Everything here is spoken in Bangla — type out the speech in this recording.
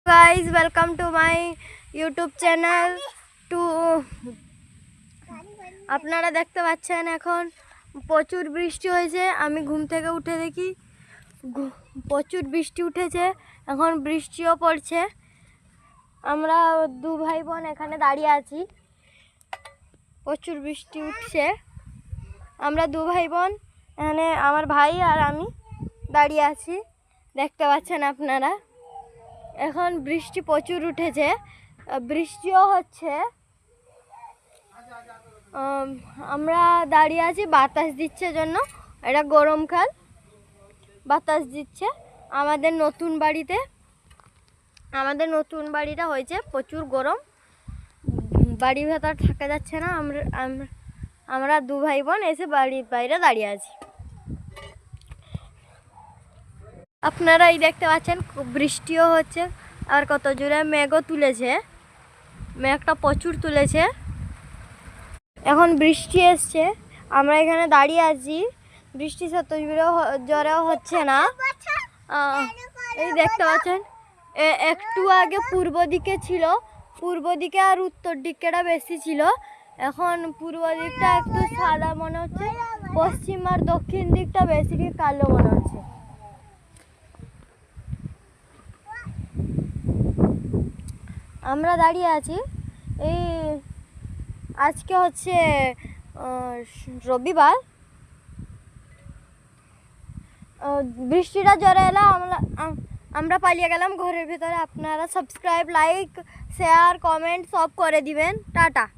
Guys welcome to my YouTube channel আপনারা দেখতে পাচ্ছেন এখন প্রচুর বৃষ্টি হয়েছে। আমি ঘুম থেকে উঠে দেখি প্রচুর বৃষ্টি উঠেছে, এখন বৃষ্টিও পড়ছে। আমরা দু ভাই বোন এখানে দাঁড়িয়ে আছি, প্রচুর বৃষ্টি উঠছে। আমরা দু ভাই বোন এখানে, আমার ভাই আর আমি দাঁড়িয়ে আছি, দেখতে পাচ্ছেন আপনারা। এখন বৃষ্টি প্রচুর উঠেছে, বৃষ্টিও হচ্ছে। আমরা দাঁড়িয়ে আছি, বাতাস দিচ্ছে জন্য, এটা গরমকাল, বাতাস দিচ্ছে। আমাদের নতুন বাড়িটা হয়েছে প্রচুর গরম, বাড়ির ভেতর থাকা যাচ্ছে না। আমরা দু ভাই বোন এসে বাড়ির বাইরে দাঁড়িয়ে আছি। আপনারা এই দেখতে পাচ্ছেন বৃষ্টিও হচ্ছে, আর কত জোরে মেঘও তুলেছে, মেঘটা প্রচুর তুলেছে। এখন বৃষ্টি এসছে, আমরা এখানে দাঁড়িয়ে আছি, বৃষ্টি তত জোরেও হচ্ছে না। এই দেখতে পাচ্ছেন, একটু আগে পূর্ব দিকে ছিল, পূর্ব দিকে আর উত্তর দিকটা বেশি ছিল। এখন পূর্ব দিকটা একটু সাদা মনে হচ্ছে, পশ্চিম আর দক্ষিণ দিকটা বেশি কালো মনে হচ্ছে। আমরা দাঁড়িয়ে আছি, এই আজকে হচ্ছে রবিবার। বৃষ্টিটা জোরে এলো, আমরা পালিয়ে গেলাম ঘরের ভিতরে। আপনারা সাবস্ক্রাইব, লাইক, শেয়ার, কমেন্ট সব করে দিবেন। টাটা।